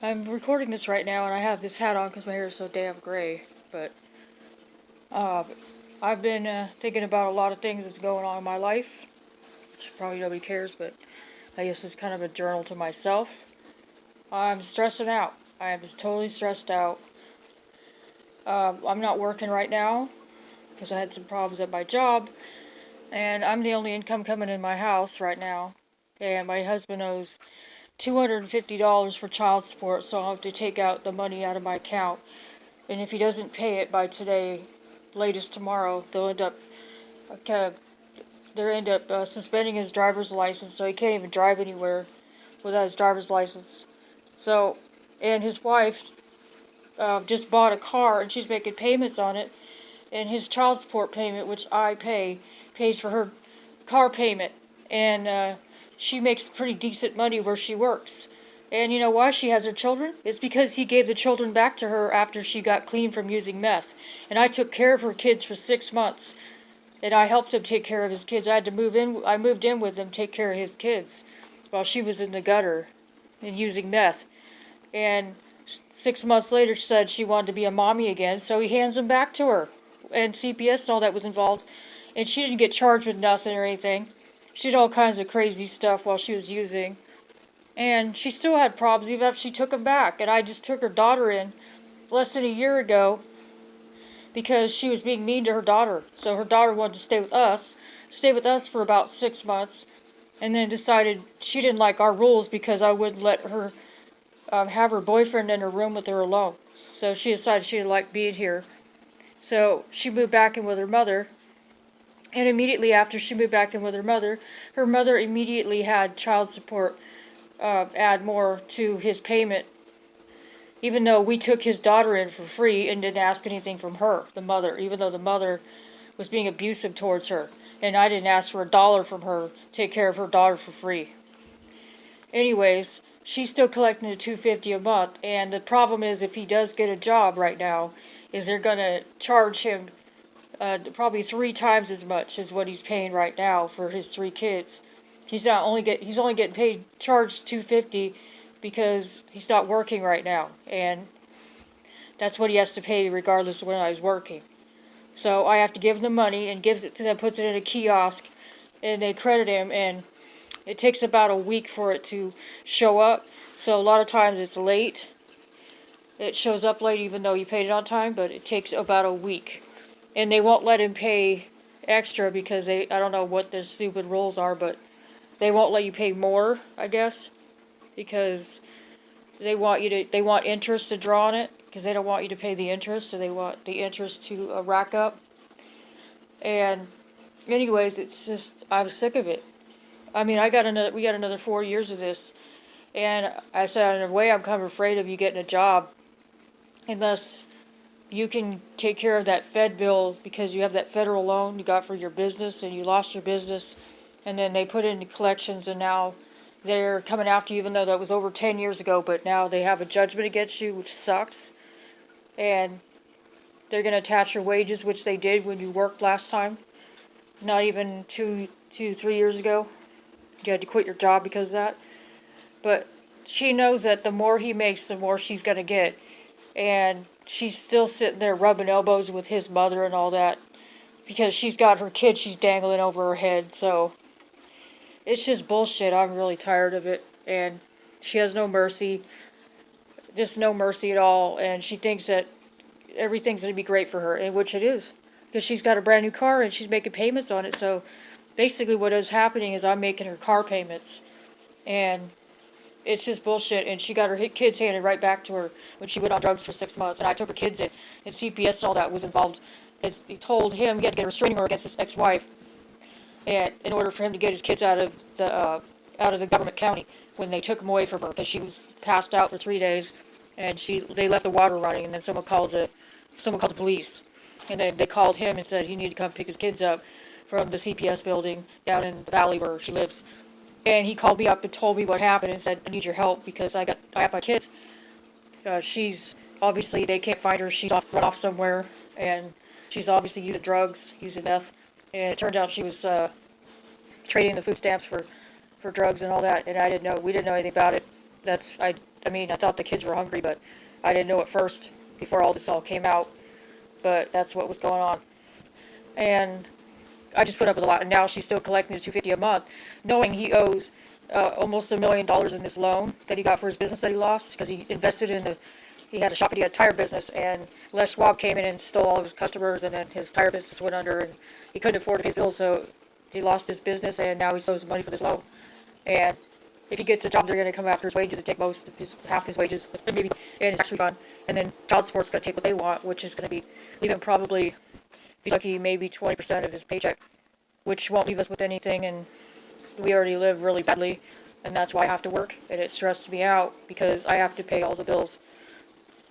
I'm recording this right now, and I have this hat on because my hair is so damn gray. But uh, I've been thinking about a lot of things that's going on in my life, which probably nobody cares, but I guess it's kind of a journal to myself. I'm stressing out. I'm just totally stressed out. I'm not working right now because I had some problems at my job, and I'm the only income coming in my house right now. And my husband owes $250 for child support, so I'll have to take out the money out of my account. And if he doesn't pay it by today, latest tomorrow, uh, they'll end up suspending his driver's license, so he can't even drive anywhere without his driver's license. So, and his wife just bought a car, and she's making payments on it. And his child support payment, which I pay, pays for her car payment. And she makes pretty decent money where she works. And you know why she has her children? It's because he gave the children back to her after she got clean from using meth. And I took care of her kids for 6 months. And I helped him take care of his kids. I moved in with him to take care of his kids while she was in the gutter and using meth. And 6 months later she said she wanted to be a mommy again, so he hands them back to her. And CPS and all that was involved. And she didn't get charged with nothing or anything. She did all kinds of crazy stuff while she was using. And she still had problems even after she took him back. And I just took her daughter in less than a year ago because she was being mean to her daughter. So her daughter wanted to stay with us for about 6 months, and then decided she didn't like our rules because I wouldn't let her have her boyfriend in her room with her alone. So she decided she didn't like being here. So she moved back in with her mother. And immediately after she moved back in with her mother immediately had child support add more to his payment, even though we took his daughter in for free and didn't ask anything from her, the mother, even though the mother was being abusive towards her. And I didn't ask for a dollar from her to take care of her daughter for free. Anyways, she's still collecting the $250 a month, and the problem is if he does get a job right now, is they're going to charge him probably 3 times as much as what he's paying right now for his 3 kids. He's only getting paid charged $250 because he's not working right now, and that's what he has to pay regardless of when I was working. So I have to give him the money and gives it to them, puts it in a kiosk, and they credit him, and it takes about a week for it to show up. So a lot of times it's late. It shows up late even though you paid it on time, but it takes about a week. And they won't let him pay extra because I don't know what their stupid rules are, but they won't let you pay more, I guess, because they want interest to draw on it, because they don't want you to pay the interest, so they want the interest to rack up. And anyways, it's just, I'm sick of it. I mean, we got another 4 years of this, and I said, in a way, I'm kind of afraid of you getting a job unless you can take care of that Fed bill, because you have that federal loan you got for your business and you lost your business, and then they put it into collections, and now they're coming after you even though that was over 10 years ago, but now they have a judgment against you, which sucks. And they're going to attach your wages, which they did when you worked last time, not even 3 years ago. You had to quit your job because of that. But she knows that the more he makes, the more she's going to get. And she's still sitting there rubbing elbows with his mother and all that, because she's got her kid she's dangling over her head. So it's just bullshit. I'm really tired of it. And she has no mercy. Just no mercy at all. And she thinks that everything's going to be great for her, and which it is. Because she's got a brand new car and she's making payments on it. So basically what is happening is I'm making her car payments. And it's just bullshit, and she got her kids handed right back to her when she went on drugs for 6 months. And I took her kids in, and CPS and all that was involved. He told him he had to get a restraining order against his ex-wife, and in order for him to get his kids out of the government county when they took them away from her, because she was passed out for 3 days, and they left the water running, and then someone called the police, and then they called him and said he needed to come pick his kids up from the CPS building down in the valley where she lives. And he called me up and told me what happened and said, I need your help because I have my kids. She's obviously, they can't find her. She's run off somewhere, and she's obviously using drugs, using meth. And it turned out she was trading the food stamps for drugs and all that. And I didn't know. We didn't know anything about it. I mean, I thought the kids were hungry, but I didn't know at first before all this all came out. But that's what was going on. And I just put up with a lot, and now she's still collecting the $250 a month, knowing he owes almost $1 million in this loan that he got for his business that he lost because he invested in the. He had a shop, he had a tire business, and Les Schwab came in and stole all of his customers, and then his tire business went under, and he couldn't afford to pay his bills, so he lost his business, and now he owes money for this loan. And if he gets a job, they're going to come after his wages and take half his wages, maybe, and his tax refund, and then child support's going to take what they want, which is going to be leaving probably, if he's lucky, maybe 20% of his paycheck, which won't leave us with anything, and we already live really badly, and that's why I have to work, and it stresses me out because I have to pay all the bills,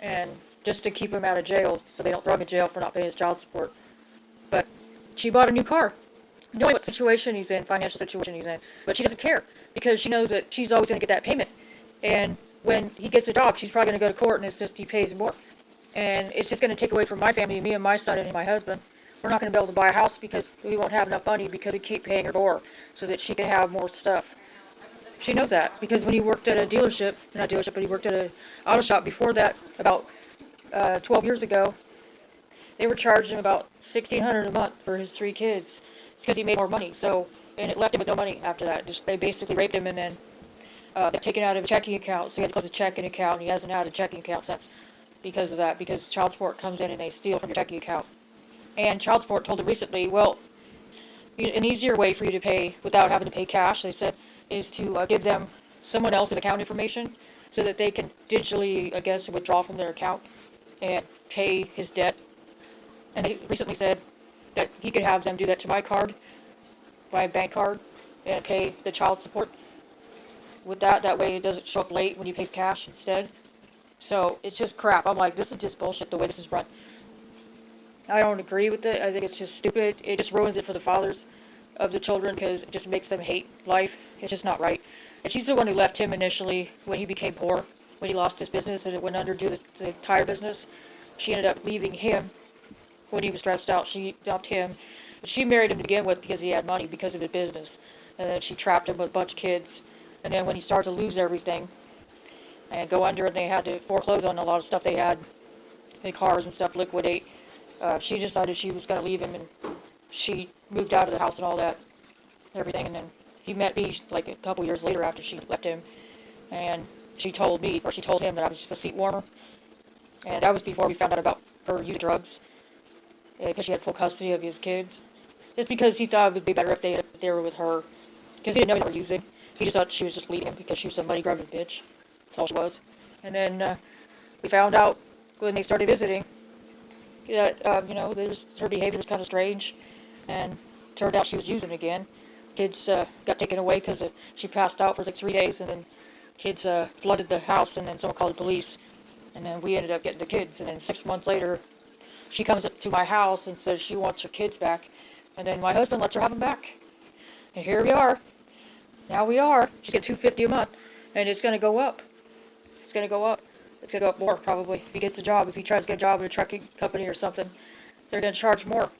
and just to keep him out of jail, so they don't throw him in jail for not paying his child support. But she bought a new car, knowing what situation he's in, financial situation he's in, but she doesn't care because she knows that she's always going to get that payment, and when he gets a job, she's probably going to go to court and insist he pays more, and it's just going to take away from my family, me and my son and my husband. We're not going to be able to buy a house because we won't have enough money because we keep paying her door so that she can have more stuff. She knows that because when he worked at a dealership, not dealership, but he worked at an auto shop before that, about 12 years ago, they were charging him about $1,600 a month for his 3 kids. It's because he made more money. So, and it left him with no money after that. Just they basically raped him and then taken out of a checking account. So he had to close his checking account, and he hasn't had a checking account since because of that. Because child support comes in and they steal from your checking account. And child support told him recently, well, an easier way for you to pay without having to pay cash, they said, is to give them someone else's account information so that they can digitally, I guess, withdraw from their account and pay his debt. And they recently said that he could have them do that to my card, my bank card, and pay the child support with that. That way it doesn't show up late when he pays cash instead. So it's just crap. I'm like, this is just bullshit the way this is run. I don't agree with it. I think it's just stupid. It just ruins it for the fathers of the children because it just makes them hate life. It's just not right. And she's the one who left him initially when he became poor, when he lost his business and it went under due to the tire business. She ended up leaving him when he was stressed out. She dumped him. She married him to begin with because he had money because of his business. And then she trapped him with a bunch of kids. And then when he started to lose everything and go under, and they had to foreclose on a lot of stuff they had, the cars and stuff, liquidate. She decided she was going to leave him, and she moved out of the house and all that, everything. And then he met me like a couple years later after she left him, and she told him that I was just a seat warmer. And that was before we found out about her using drugs, because she had full custody of his kids. It's because he thought it would be better if they were with her, because he didn't know they were using. He just thought she was just leaving him because she was some money-grubbing bitch. That's all she was. And then we found out when they started visiting that, her behavior was kind of strange, and turned out she was using again. Kids got taken away because she passed out for like 3 days, and then kids flooded the house, and then someone called the police, and then we ended up getting the kids, and then 6 months later, she comes up to my house and says she wants her kids back, and then my husband lets her have them back. And here we are. Now we are. She's getting $250 a month, and it's going to go up. It's going to go up. It's going to go up more, probably, if he gets a job. If he tries to get a job at a trucking company or something, they're going to charge more.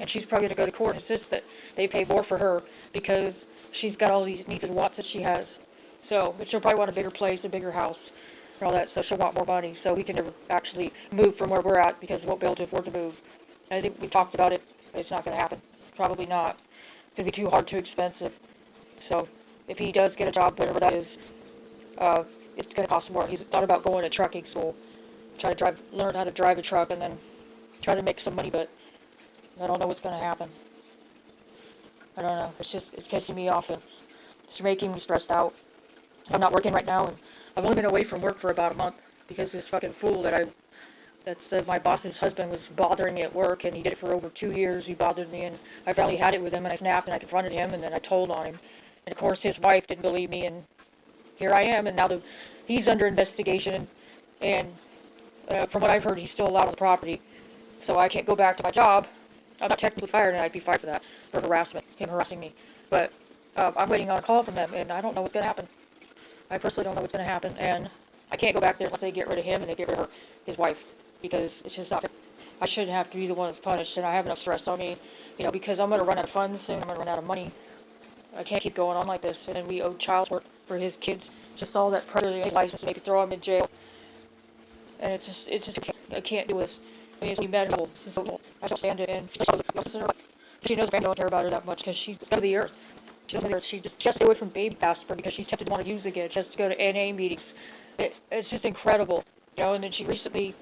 And she's probably going to go to court and insist that they pay more for her because she's got all these needs and wants that she has. So she'll probably want a bigger place, a bigger house, and all that. So she'll want more money. So we can never actually move from where we're at because we won't be able to afford to move. And I think we talked about it, but it's not going to happen. Probably not. It's going to be too hard, too expensive. So if he does get a job, whatever that is, it's going to cost more. He's thought about going to trucking school, learn how to drive a truck, and then try to make some money, but I don't know what's going to happen. I don't know. It's pissing me off, and it's making me stressed out. I'm not working right now, and I've only been away from work for about a month because this fucking fool my boss's husband was bothering me at work, and he did it for over 2 years. He bothered me, and I finally had it with him, and I snapped, and I confronted him, and then I told on him. And of course, his wife didn't believe me, and here I am, and now he's under investigation, and from what I've heard, he's still allowed on the property, so I can't go back to my job. I'm not technically fired, and I'd be fired for that, for harassment, him harassing me. But I'm waiting on a call from them, and I don't know what's going to happen. I personally don't know what's going to happen, and I can't go back there unless they get rid of him and they get rid of his wife, because it's just not fair. I shouldn't have to be the one that's punished, and I have enough stress on me, because I'm going to run out of funds soon. I'm going to run out of money. I can't keep going on like this, and then we owe child support for his kids. Just all that pressure, the license to make it throw him in jail. And I can't do this. I mean, it's medical. It's just so, I don't stand it. And she knows I don't care about her that much because she's out of the earth. She just stay away from baby aspirin because she's tempted to want to use it again, just to go to NA meetings. It's just incredible, you know. And then she recently,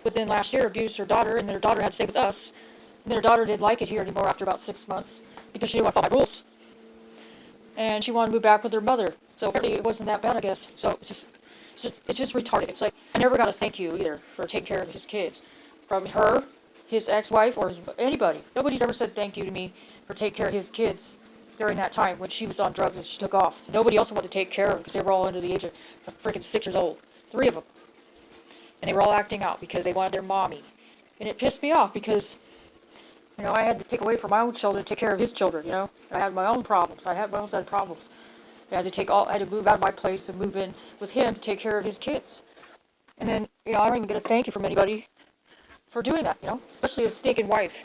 within last year, abused her daughter, and then her daughter had to stay with us. And then her daughter didn't like it here anymore after about 6 months because she didn't want to follow my rules, and she wanted to move back with her mother. So apparently it wasn't that bad, I guess. So it's just retarded. It's like I never got to thank you either for taking care of his kids, from her, his ex-wife, or anybody. Nobody's ever said thank you to me for taking care of his kids during that time when she was on drugs and she took off. Nobody else wanted to take care of them because they were all under the age of freaking 6 years old. 3 of them. And they were all acting out because they wanted their mommy. And it pissed me off because, you know, I had to take away from my own children to take care of his children, you know. I had my own problems. I had my own set of problems. I had to move out of my place and move in with him to take care of his kids. And then, you know, I don't even get a thank you from anybody for doing that, you know. Especially his stinking wife.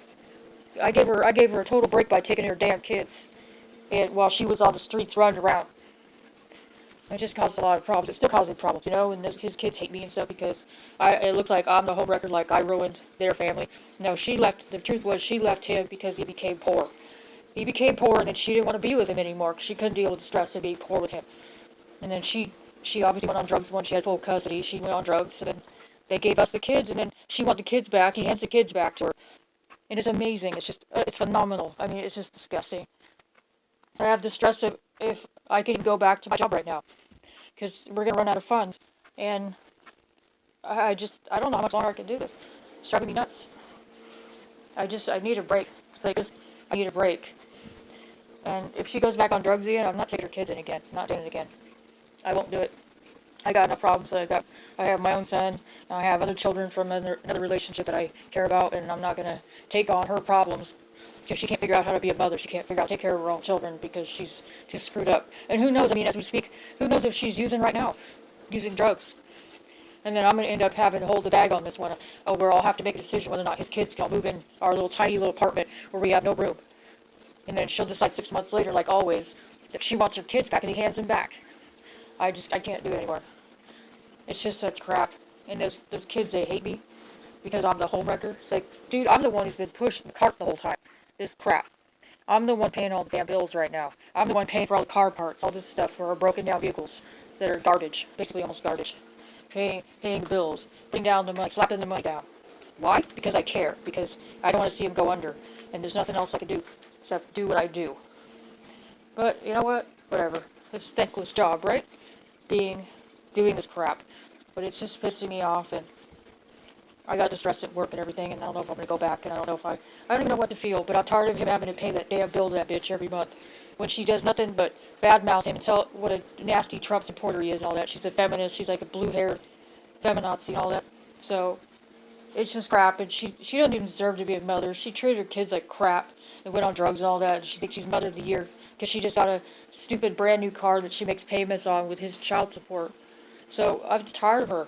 I gave her a total break by taking her damn kids. And while she was on the streets running around. It just caused a lot of problems. It's still causing problems, you know, and his kids hate me and stuff because it looks like I'm the whole record, like I ruined their family. No, the truth was she left him because he became poor. He became poor, and then she didn't want to be with him anymore because she couldn't deal with the stress of being poor with him. And then she obviously went on drugs once she had full custody. She went on drugs, and then they gave us the kids, and then she wanted the kids back. He hands the kids back to her. And it's amazing. It's just, it's phenomenal. I mean, it's just disgusting. I have the stress of if I can go back to my job right now, because we're going to run out of funds, and I don't know how much longer I can do this. It's driving me nuts. I need a break. It's like, I need a break. And if she goes back on drugs again, I'm not taking her kids in again. I'm not doing it again. I won't do it. I got enough problems. I have my own son. I have other children from another relationship that I care about, and I'm not going to take on her problems. She can't figure out how to be a mother. She can't figure out how to take care of her own children because she's just screwed up. And who knows, I mean, as we speak, who knows if she's using right now, using drugs. And then I'm going to end up having to hold the bag on this one, where I'll have to make a decision whether or not his kids can move in our tiny little apartment where we have no room. And then she'll decide 6 months later, like always, that she wants her kids back and he hands them back. I can't do it anymore. It's just such crap. And those kids, they hate me because I'm the homewrecker. It's like, dude, I'm the one who's been pushing the cart the whole time. This crap. I'm the one paying all the damn bills right now. I'm the one paying for all the car parts, all this stuff for our broken down vehicles that are garbage, basically almost garbage. Paying the bills, putting down the money, slapping the money down. Why? Because I care. Because I don't want to see him go under. And there's nothing else I can do except do what I do. But you know what? Whatever. It's a thankless job, right? Doing this crap. But it's just pissing me off, and I got the stress at work and everything, and I don't know if I'm going to go back, and I don't even know what to feel, but I'm tired of him having to pay that damn bill to that bitch every month when she does nothing but badmouth him and tell what a nasty Trump supporter he is and all that. She's a feminist, she's like a blue-haired feminazi and all that. So, it's just crap, and she doesn't even deserve to be a mother. She treated her kids like crap and went on drugs and all that, and she thinks she's mother of the year because she just got a stupid brand new car that she makes payments on with his child support. So, I'm tired of her.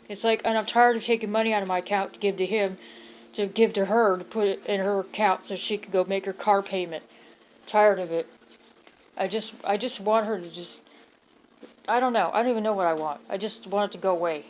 It's like, and I'm tired of taking money out of my account to give to him, to give to her, to put it in her account so she can go make her car payment. Tired of it. I just want her to just, I don't know. I don't even know what I want. I just want it to go away.